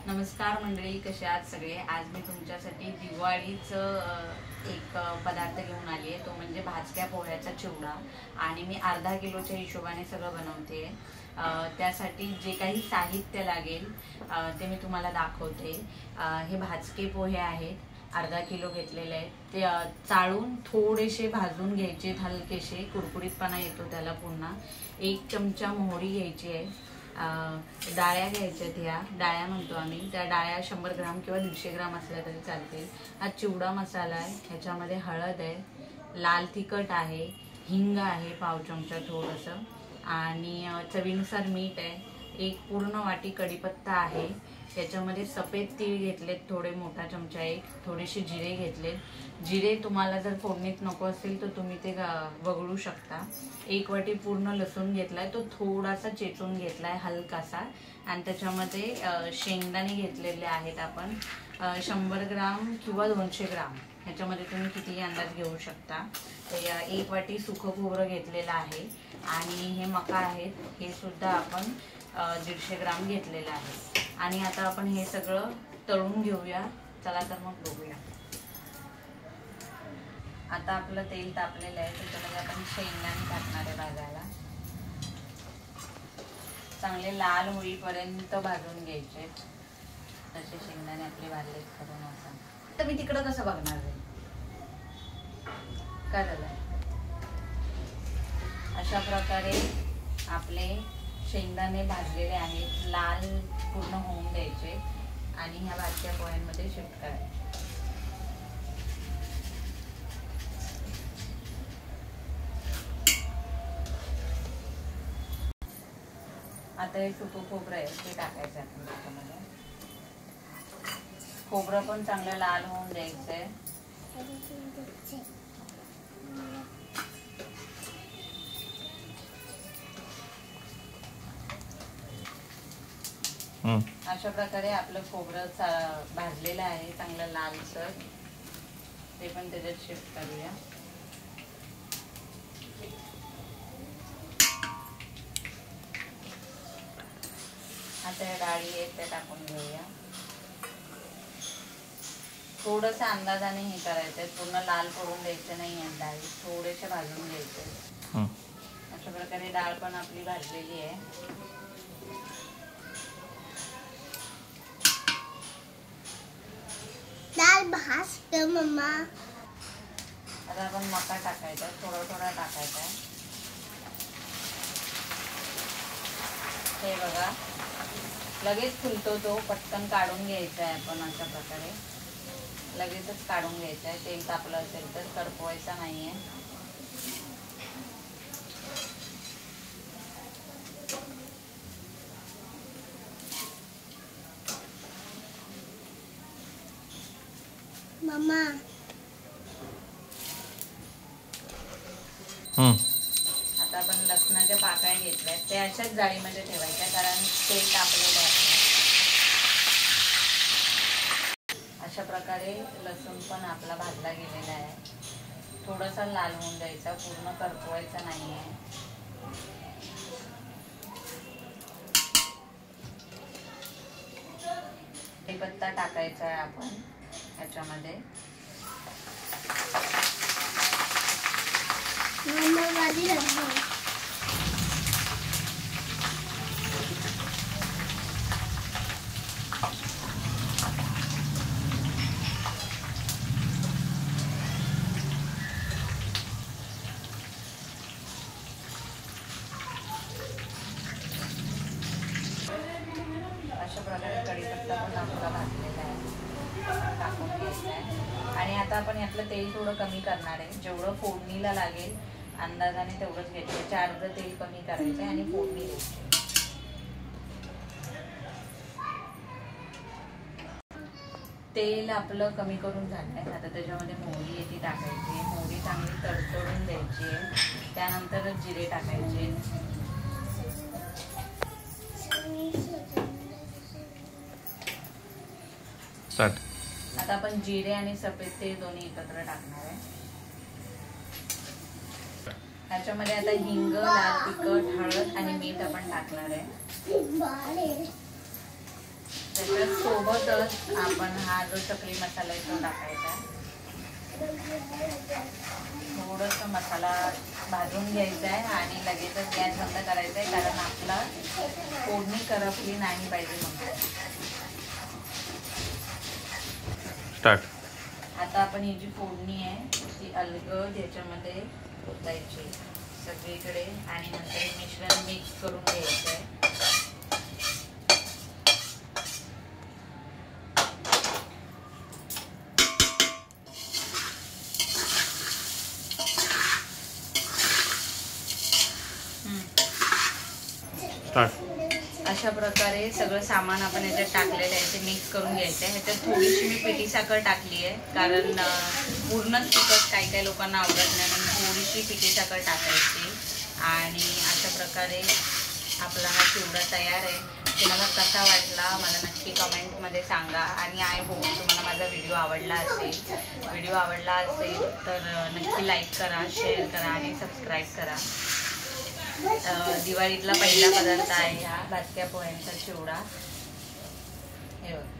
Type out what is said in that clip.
नमस्कार मंडळी, कसे आहात सगळे। आज मी तुमच्यासाठी दिवाळीचं एक पदार्थ घेऊन आली आहे, तो म्हणजे भाजक्या पोह्याचा चिवडा। आणि मी अर्धा किलोच्या हिशोबाने सगळं बनवते। त्यासाठी जे काही साहित्य लागेल ते मी तुम्हाला दाखवते। हे भाजके पोहे आहेत, अर्धा किलो घेतलेले आहेत। ते चाळून थोडेसे भाजून घ्यायचे, हलकेसे कुरकुरीतपणा येतो त्याला। पुन्हा 1 चमचा मोहरी घ्यायची आहे। डाळ्या घ्यायच्यात, ह्या डाळ्या म्हणतो आम्ही। त्या डाळ्या 100 ग्राम किंवा 150 ग्राम असल्या तरी चालतील। हा चिवडा मसाला आहे, ह्याच्यामध्ये हळद आहे, लाल तिखट आहे, हिंग आहे पाव चमचा थोडंसं, आणि चवीनुसार मीठ आहे। 1 पूर्ण वाटी कढीपत्ता आहे। त्याच्यामध्ये सफेद तीळ घेतलेत थोडे, मोठा चमचा 1, थोडेसे जिरे घेतले। जिरे तुम्हाला जर फोडणीत नको असेल तर तुम्ही ते वगळू शकता। 1 वाटी पूर्ण लसूण घेतलाय, तो थोडासा चेचून घेतलाय हलकासा। आणि त्याच्यामध्ये शेंगदाणे घेतलेले आहेत आपण 100 ग्राम किंवा 200 ग्राम, ह्याच्यामध्ये तुम्ही कितीही अंदाज घेऊ शकता। 1 वाटी सुकं खोबरं घेतलेलं आहे, आणि हे मका आहेत, हे सुद्धा आपण 150 ग्राम घेतलेलं आहे। आणि आता आपण हे सगळं तळून घेऊया। चला तर मग बघूया। आता आपलं तेल तापलेलं आहे, त्याच्यामध्ये आपण शेंगदाणे टाकणार आहे भाजायला। चांगले लाल होईपर्यंत भाजून घ्यायचे। तसे शेंगदाणे आपले भाजलेत करून असं। तर मी तिकडं कसं बघणार आहे, काय झालं? अशा प्रकारे आपले शेंगदाणे भाजलेले आहेत, लाल पूर्ण होऊन द्यायचे आणि ह्या भाजक्या पोह्यांमध्ये शिफ्ट करायचे। आता हे सुकं खोबरं आहे, ते टाकायचं आपण त्याच्यामध्ये। खोबरं पण चांगलं लाल होऊन द्यायचंय। अशा प्रकारे आपलं खोबरं भाजलेलं आहे चांगलं लालसर, ते पण त्याच्यात शिफ्ट करूया। आता या डाळी आहेत त्या टाकून घेऊया। थोडंसं अंदाजाने हे करायचंय, पूर्ण लाल करून द्यायचं नाही आहे डाळी, थोडेसे भाजून घ्यायचे। अशा प्रकारे डाळ पण आपली भाजलेली आहे। डाळ भाजते मम्मा। आता आपण मका टाकायचा, थोडा थोडा टाकायचा। हे बघा, लगेच फुलतो तो, पटकन काढून घ्यायचा आहे आपण। अशा प्रकारे लगेचच काढून घ्यायचं आहे। तेल तापलं असेल तर करपवायचा नाहीये। मम्मा आता आपण लसणाच्या पाकळ्या घेतल्या, ते अशाच जाळीमध्ये ठेवायच्या, कारण तेल तापलेलं आहे। अशा प्रकारे लसूण पण आपला भाजला गेलेला आहे। थोडासा लाल होऊन द्यायचा, पूर्ण करपवायचा नाहीये। कढीपत्ता टाकायचा आहे आपण ह्याच्यामध्ये। अशा प्रकारे कढीपत्ता पण आपला भाजलेला आहे, टाकून घ्यायचा आहे। आणि आता आपण यातलं तेल थोडं कमी करणार आहे, जेवढं फोडणीला लागेल अंदाजाने तेवढंच घ्यायचं। 4 तेल कमी करायचं आणि फोडणी द्यायची। तेल आपलं कमी करून झालंय, आता त्याच्यामध्ये मोहरी आहे ती टाकायची। मोहरी चांगली तडतडून द्यायची, त्यानंतर जिरे टाकायचे। आता आपण जिरे आणि सफेद तेल दोन्ही एकत्र टाकणार आहे। ह्याच्यामध्ये आता हिंग, लाल तिखट, हळद आणि मीठ आपण टाकणार आहे। त्याच्या सोबतच आपण हा जो चकली मसाला आहे तो टाकायचा. थोडंसं मसाला भाजून घ्यायचा आहे आणि लगेचच गॅस बंद करायचा आहे, कारण आपला फोडणी करपली नाही पाहिजे म्हणून. स्टार्ट. आता आपण ही जी फोडणी आहे ती अलगद याच्यामध्ये ओतायची सगळीकडे आणि नंतर हे मिश्रण मिक्स करून घ्यायचं आहे. अशा प्रकारे सगळं सामान आपण याच्यात टाकलेलं आहे ते मिक्स करून घ्यायचं आहे. ह्याच्यात थोडीशी मी पिठी साखर टाकली आहे, कारण पूर्णच तिखट काही काही लोकांना आवडत नाही, म्हणून थोडीशी पिठी साखर टाकायची. आणि अशा प्रकारे आपला हा चिवडा तयार आहे. तुम्हाला कसा वाटला मला नक्की कमेंटमध्ये सांगा. आणि आय होप तुम्हाला माझा व्हिडिओ आवडला असेल. व्हिडिओ आवडला असेल तर नक्की लाईक करा, शेअर करा आणि सबस्क्राईब करा. दिवाळीतला पहिला पदार्थ आहे हा भाजक्या पोह्यांचा चिवडा. हे बघा.